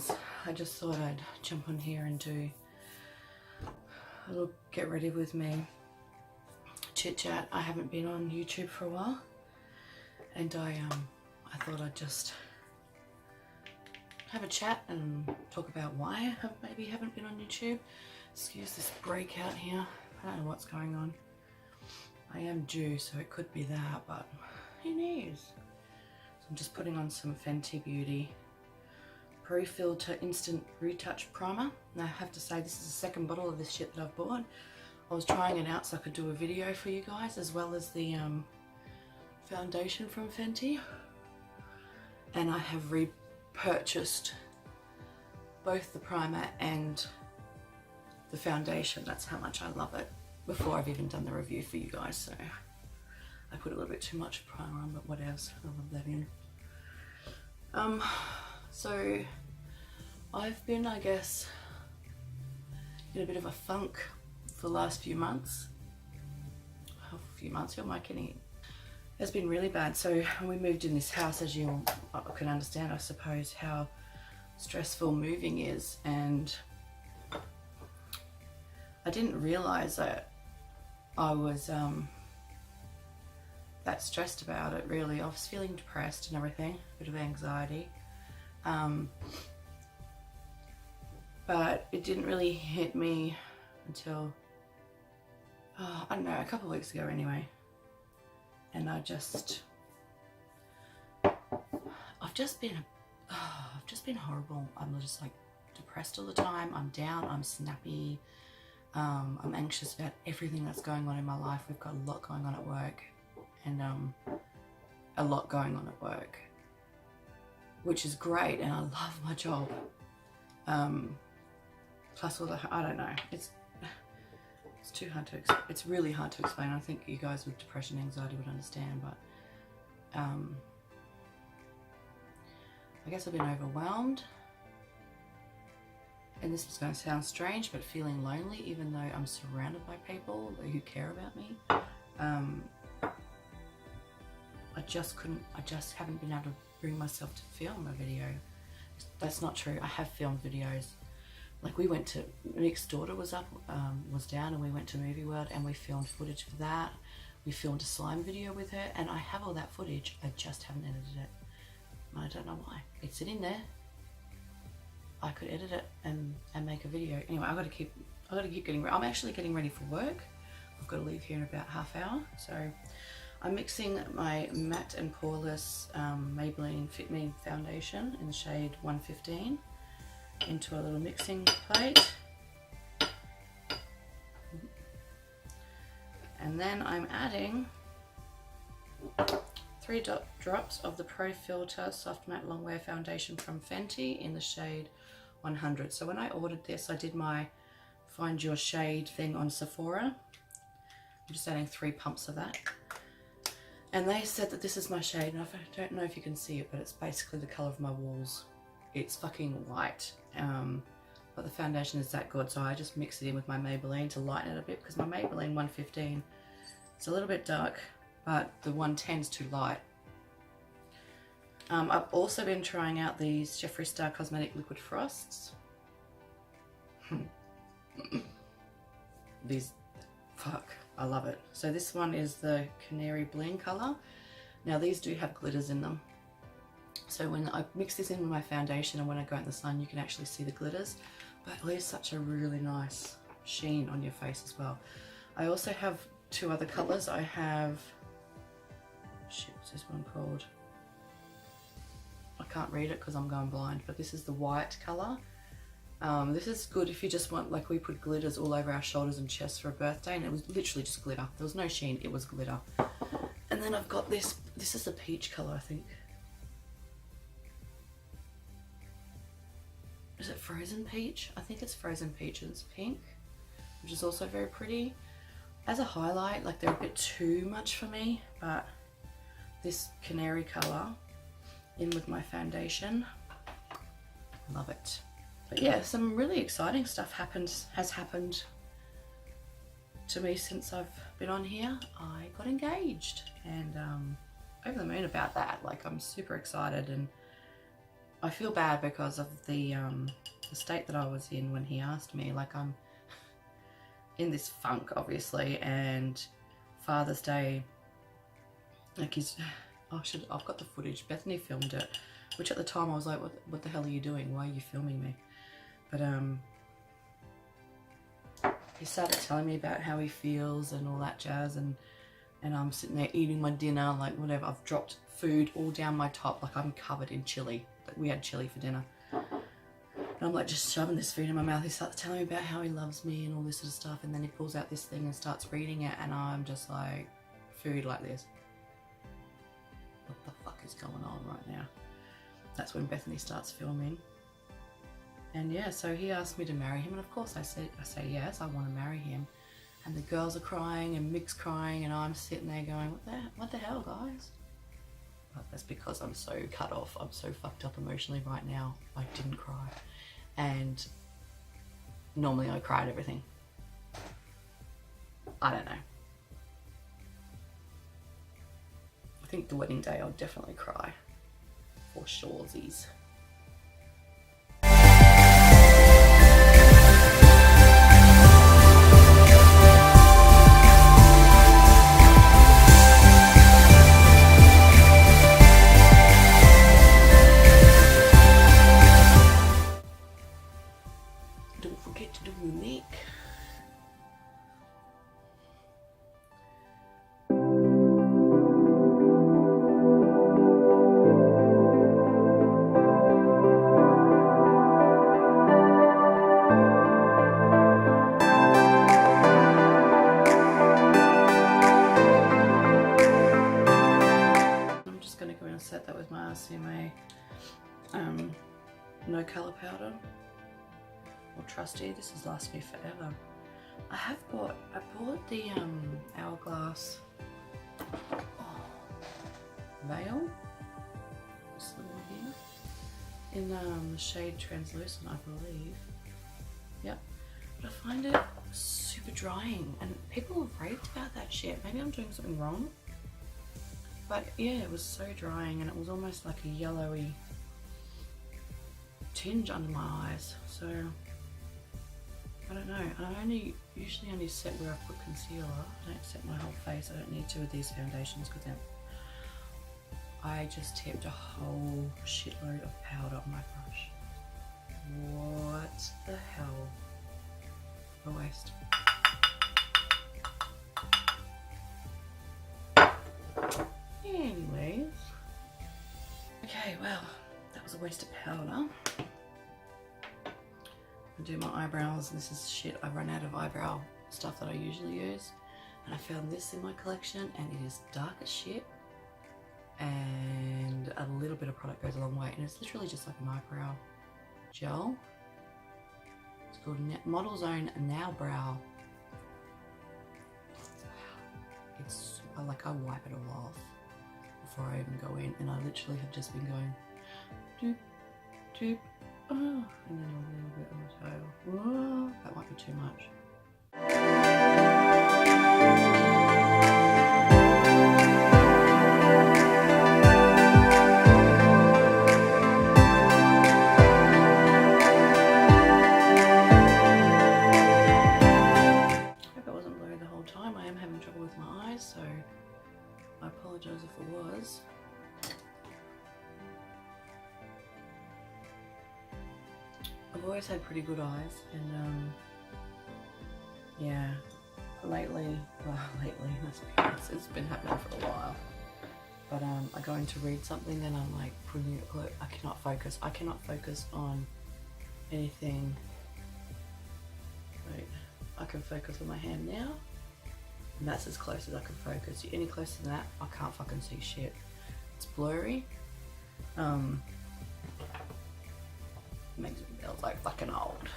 guys, I just thought I'd jump on here and do a little get ready with me chit chat. I haven't been on YouTube for a while, and I thought I'd just have a chat and talk about why I maybe haven't been on YouTube. Excuse this breakout here. I don't know what's going on. I am due, so it could be that, but who knows? So I'm just putting on some Fenty Beauty Pro Filter Instant Retouch Primer. And I have to say, this is the second bottle of this shit that I've bought. I was trying it out so I could do a video for you guys, as well as the foundation from Fenty. And I have repurchased both the primer and the foundation. That's how much I love it, before I've even done the review for you guys. So I put a little bit too much primer on, but whatevs, I love that in. So I've been, I guess, in a bit of a funk for the last few months. Oh, a few months, who am I kidding? It's been really bad. So when we moved in this house, as you can understand, I suppose, how stressful moving is, and I didn't realize that I was that stressed about it, really. I was feeling depressed and everything, a bit of anxiety. But it didn't really hit me until, I don't know, a couple of weeks ago anyway. And I've just been horrible. I'm just like depressed all the time. I'm down, I'm snappy. I'm anxious about everything that's going on in my life. We've got a lot going on at work, and a lot going on at work, which is great, and I love my job. Plus all the, I don't know, it's too hard to, it's really hard to explain. I think you guys with depression, anxiety would understand, but I guess I've been overwhelmed. And this is going to sound strange, but feeling lonely, even though I'm surrounded by people who care about me. I just haven't been able to bring myself to film a video. That's not true. I have filmed videos. Like, we went to, Nick's daughter was down, and we went to Movie World and we filmed footage for that. We filmed a slime video with her, and I have all that footage. I just haven't edited it. I don't know why. It's sitting there. I could edit it and make a video. Anyway, I gotta keep getting ready. I'm actually getting ready for work. I've got to leave here in about half hour. So I'm mixing my matte and poreless Maybelline Fit Me foundation in the shade 115 into a little mixing plate. And then I'm adding 3 drops of the Pro Filter Soft Matte Longwear Foundation from Fenty in the shade 100. So when I ordered this, I did my find your shade thing on Sephora. I'm just adding 3 pumps of that. And they said that this is my shade, and I don't know if you can see it, but it's basically the color of my walls. It's fucking white. But the foundation is that good, so I just mix it in with my Maybelline to lighten it a bit, because my Maybelline 115 is a little bit dark, but the 110 is too light. I've also been trying out these Jeffree Star Cosmetic Liquid Frosts. These, fuck, I love it. So this one is the Canary Bling color. Now these do have glitters in them. So when I mix this in with my foundation and when I go out in the sun, you can actually see the glitters. But it leaves such a really nice sheen on your face as well. I also have 2 other colors. I have, shit, what's this one called? I can't read it because I'm going blind, but this is the white color. This is good if you just want, like, we put glitters all over our shoulders and chests for a birthday, and it was literally just glitter. There was no sheen, it was glitter. And then I've got this is a peach color, I think. Is it Frozen Peach? I think it's Frozen Peach, and it's pink, which is also very pretty. As a highlight, like, they're a bit too much for me, but this canary color in with my foundation, love it. But yeah, some really exciting stuff has happened to me since I've been on here. I got engaged, and over the moon about that. Like, I'm super excited, and I feel bad because of the state that I was in when he asked me. Like, I'm in this funk, obviously, and Father's Day, like, I've got the footage. Bethany filmed it, which at the time I was like, what the hell are you doing? Why are you filming me? But he started telling me about how he feels and all that jazz, and I'm sitting there eating my dinner, like whatever. I've dropped food all down my top, like I'm covered in chili. We had chili for dinner. And I'm like just shoving this food in my mouth. He starts telling me about how he loves me and all this sort of stuff, and then he pulls out this thing and starts reading it, and I'm just like, food like this. What the fuck is going on right now? That's when Bethany starts filming. And yeah, so he asked me to marry him, and of course I say yes, I want to marry him. And the girls are crying and Mick's crying, and I'm sitting there going, what the hell, guys? But that's because I'm so cut off. I'm so fucked up emotionally right now. I didn't cry. And normally I cry at everything. I don't know. I think the wedding day I'll definitely cry. For suresies. Don't forget to do your neck. I'm just going to go in and set that with my RCMA no colour powder. Or trusty. This has lasted me forever. I bought the Hourglass veil, this little one here, in the shade Translucent, I believe. Yep. But I find it super drying, and people have raved about that shit. Maybe I'm doing something wrong, but yeah, it was so drying, and it was almost like a yellowy tinge under my eyes. So I don't know, and I usually only set where I put concealer. I don't set my whole face. I don't need to with these foundations because then I just tipped a whole shitload of powder on my brush. What the hell? A waste. Anyways. Okay, well, that was a waste of powder. Do my eyebrows. This is shit. I've run out of eyebrow stuff that I usually use, and I found this in my collection, and it is dark as shit, and a little bit of product goes a long way, and it's literally just like an eyebrow gel. It's called Model Zone Now Brow. It's like I wipe it all off before I even go in, and I literally have just been going doop doop. Oh, and then a little bit on the tail. Whoa, that might be too much. Hope it wasn't blurry the whole time. I am having trouble with my eyes, so I apologise if it was. I've always had pretty good eyes, and yeah, lately, that's because it's been happening for a while, but I go in to read something and I'm like putting it close. I cannot focus on anything. Wait, I can focus with my hand now, and that's as close as I can focus. Any closer than that, I can't fucking see shit. It's blurry. Makes me feel like fucking old.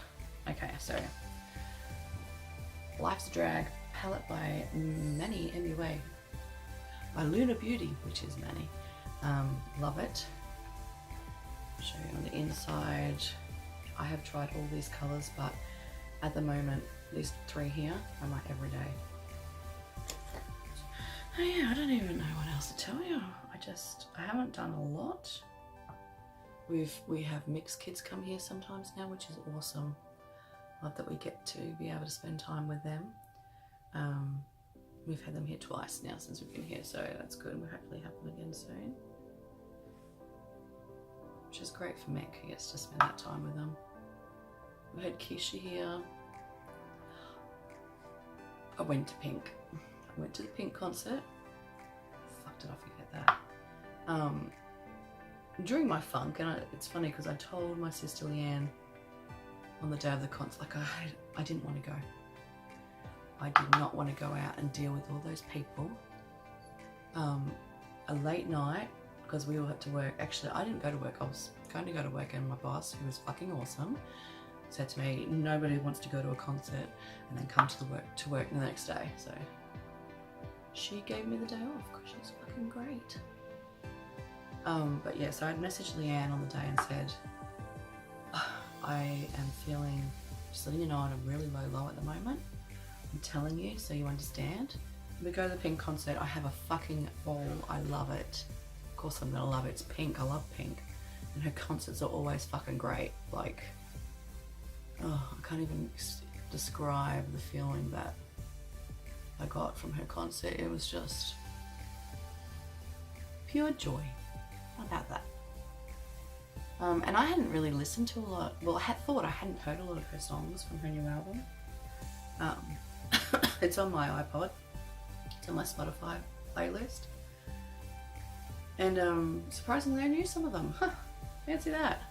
Okay, so Life's a Drag palette by Manny MUA by Luna Beauty, which is Manny. Love it. I'll show you on the inside. I have tried all these colours, but at the moment these three here are my everyday. Oh yeah, I don't even know what else to tell you. I haven't done a lot. We have mixed kids come here sometimes now, which is awesome. Love that we get to be able to spend time with them. We've had them here twice now since we've been here, so that's good. We'll hopefully have them again soon. Which is great for Mick, he gets to spend that time with them. We had Keisha here. I went to Pink. I went to the Pink concert. Fuck, did I forget that? During my funk, and it's funny because I told my sister Leanne on the day of the concert, like I didn't want to go. I did not want to go out and deal with all those people. A late night, because we all had to work. Actually, I didn't go to work. I was going to go to work, and my boss, who was fucking awesome, said to me, nobody wants to go to a concert and then come to work the next day. So she gave me the day off because she's fucking great. But yeah, so I'd messaged Leanne on the day and said, I am feeling, just letting you know, I'm really low at the moment. I'm telling you so you understand. We go to the Pink concert, I have a fucking ball, I love it. Of course I'm gonna love it, it's Pink, I love Pink. And her concerts are always fucking great. Like, oh, I can't even describe the feeling that I got from her concert. It was just pure joy. How about that? And I hadn't really listened to a lot. Well, I hadn't heard a lot of her songs from her new album. It's on my iPod. It's on my Spotify playlist. And surprisingly, I knew some of them. Huh, fancy that.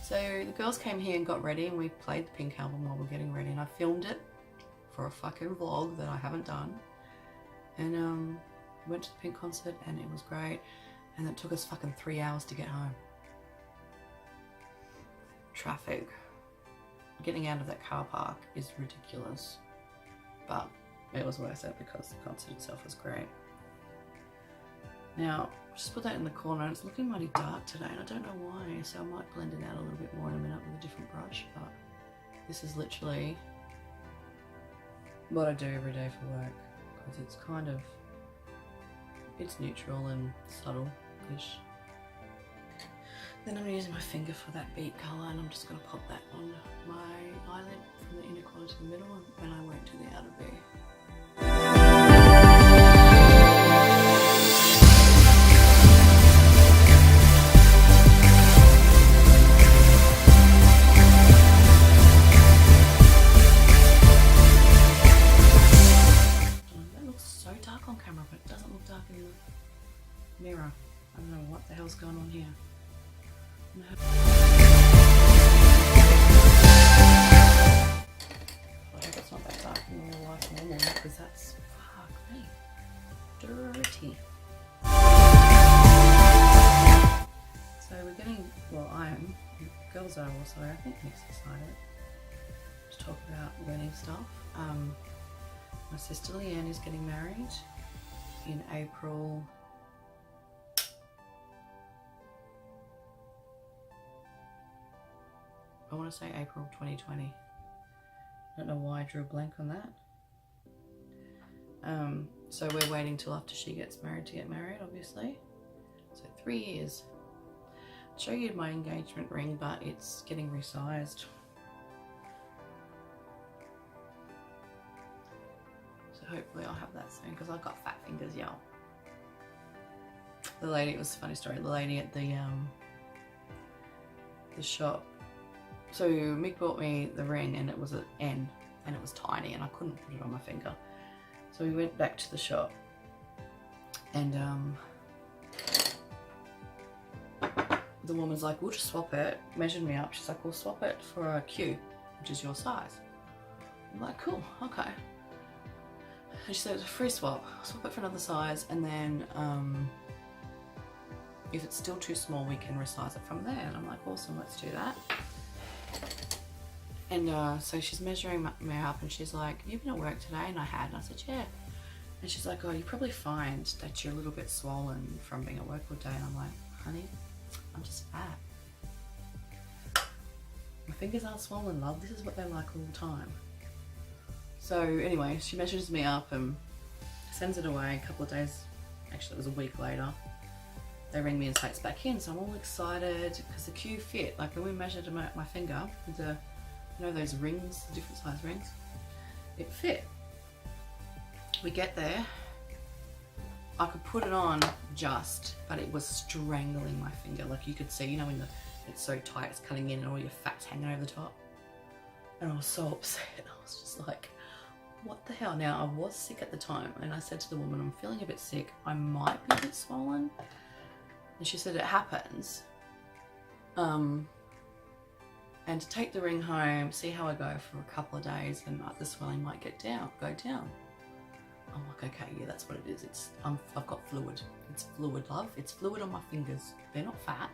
So the girls came here and got ready, and we played the Pink album while we were getting ready, and I filmed it for a fucking vlog that I haven't done. And went to the Pink concert, and it was great. And it took us fucking 3 hours to get home. Traffic. Getting out of that car park is ridiculous. But it was worth it because the concert itself was great. Now, just put that in the corner. It's looking mighty dark today, and I don't know why, so I might blend it out a little bit more in a minute with a different brush, but this is literally what I do every day for work, because it's kind of, it's neutral and subtle-ish. Then I'm using my finger for that beat colour, and I'm just going to pop that on my eyelid from the inner corner to the middle, and I won't do the outer V. That looks so dark on camera, but it doesn't look dark in the mirror. I don't know what the hell's going on here. I hope it's not that dark in real life normal, because that's, fuck me, dirty. So we're getting, well, girls are also, I think, Nick's excited to talk about wedding stuff. My sister Leanne is getting married in April. I want to say April 2020. I don't know why I drew a blank on that. So we're waiting till after she gets married to get married, obviously. So 3 years. I'll show you my engagement ring, but it's getting resized. So hopefully I'll have that soon, because I've got fat fingers, y'all. The lady, it was a funny story, the lady at the shop. So Mick bought me the ring, and it was an N, and it was tiny, and I couldn't put it on my finger. So we went back to the shop, and the woman's like, we'll just swap it, measured me up. She's like, we'll swap it for a Q, which is your size. I'm like, cool, okay. And she said, it's a free swap. I'll swap it for another size, and then if it's still too small, we can resize it from there. And I'm like, awesome, let's do that. And so she's measuring me up, and she's like, you've been at work today? And I had, and I said, yeah. And she's like, oh, you probably find that you're a little bit swollen from being at work all day. And I'm like, honey, I'm just fat. My fingers aren't swollen, love. This is what they're like all the time. So anyway, she measures me up and sends it away a couple of days. Actually, it was a week later. they ring me and say it's back in, so I'm all excited because the cue fit. Like when we measured my finger with the, you know, those rings, the different size rings, it fit. We get there, I could put it on just, but it was strangling my finger. Like you could see, you know, when it's so tight, it's cutting in and all your fat's hanging over the top. And I was so upset. I was just like, what the hell? Now, I was sick at the time, and I said to the woman, I'm feeling a bit sick. I might be a bit swollen. And she said, it happens. And to take the ring home, see how I go for a couple of days, and the swelling might go down. I'm like, okay, yeah, that's what it is. I've got fluid. It's fluid, love. It's fluid on my fingers. They're not fat.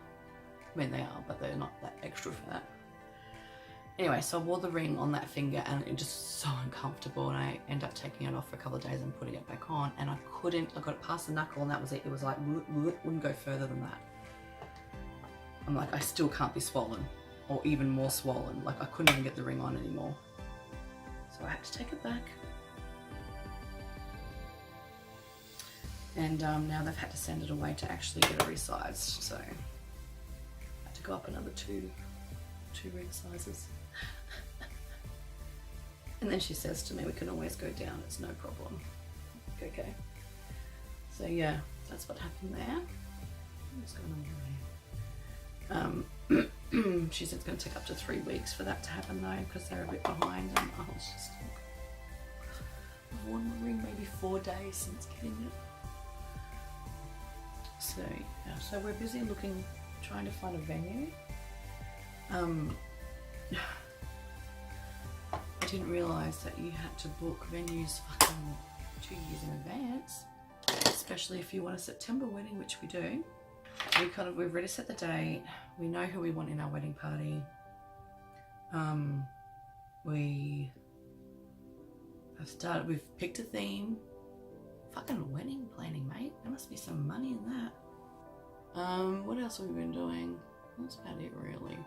I mean, they are, but they're not that extra fat. Anyway, so I wore the ring on that finger, and it was just so uncomfortable, and I ended up taking it off for a couple of days and putting it back on, and I got it past the knuckle, and that was it. It was like, wouldn't go further than that. I'm like, I still can't be swollen, or even more swollen. Like I couldn't even get the ring on anymore. So I had to take it back. And now they've had to send it away to actually get it resized. So I had to go up another two ring sizes. And then she says to me, we can always go down, it's no problem. Okay. So yeah, that's what happened there. What's going on here? She said it's going to take up to 3 weeks for that to happen though, because they're a bit behind, and I was just like, I've worn the ring maybe 4 days since getting it. So yeah, so we're busy looking, trying to find a venue. I didn't realise that you had to book venues fucking 2 years in advance, especially if you want a September wedding, which we do. We've already set the date. We know who we want in our wedding party. We've picked a theme. Fucking wedding planning, mate. There must be some money in that. What else have we been doing? That's about it, really.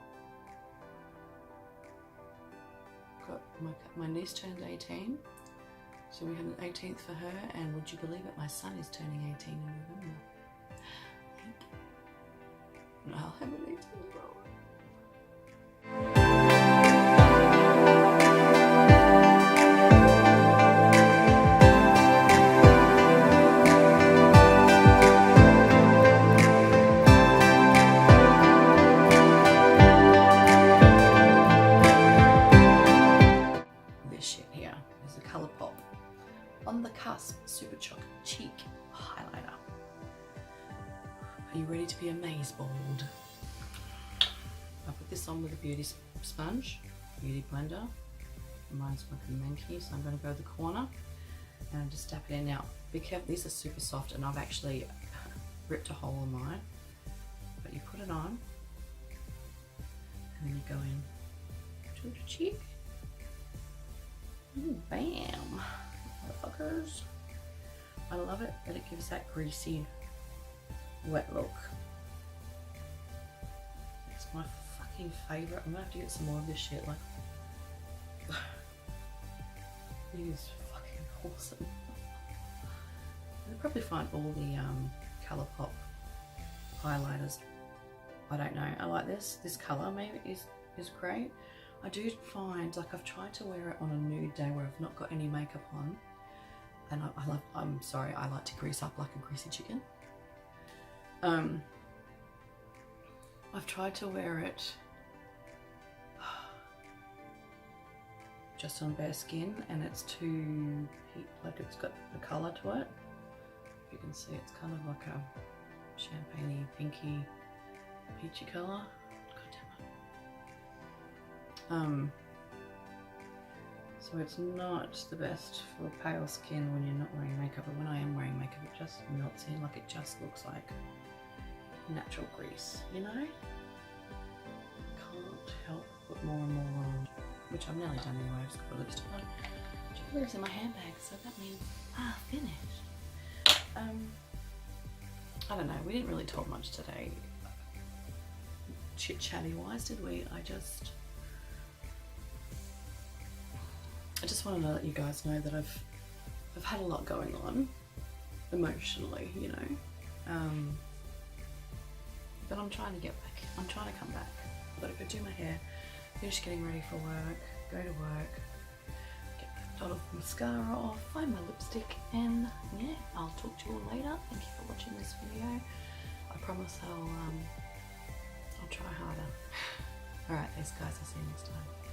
Got my niece turned 18, so we had an 18th for her, and would you believe it, my son is turning 18 in November. And I'll have an 18-year-old. On the Cusp Super Choc Cheek Highlighter. Are you ready to be amazebold? I put this on with a beauty sponge, beauty blender. Mine's fucking manky, so I'm going to go to the corner and just dab it in. Now, be careful, these are super soft, and I've actually ripped a hole in mine. But you put it on, and then you go in to the cheek. Ooh, bam! Motherfuckers. I love it that it gives that greasy, wet look. It's my fucking favourite. I'm gonna have to get some more of this shit. Like, it is fucking awesome. You'll probably find all the Colourpop highlighters. I don't know. I like this. This colour maybe is great. I do find, like, I've tried to wear it on a nude day where I've not got any makeup on, and I'm sorry, I like to grease up like a greasy chicken. I've tried to wear it just on bare skin, and it's too like it's got the colour to it. If you can see, it's kind of like a champagne-y, pinky, peachy colour. So it's not the best for pale skin when you're not wearing makeup, but when I am wearing makeup it just melts in, like it just looks like natural grease, you know? Can't help put more and more on, which I've nearly done anyway. I've just got a lipstick on. Jewelry's in my handbag, so that means finished. I don't know, we didn't really talk much today, chit-chatty wise, did we? I just wanted to let you guys know that I've had a lot going on emotionally, you know. I'm trying to get back. I'm trying to come back. I've got to go do my hair, finish getting ready for work, go to work, get the dot of mascara off, find my lipstick, and yeah, I'll talk to you all later. Thank you for watching this video. I promise I'll try harder. Alright, thanks guys, I'll see you next time.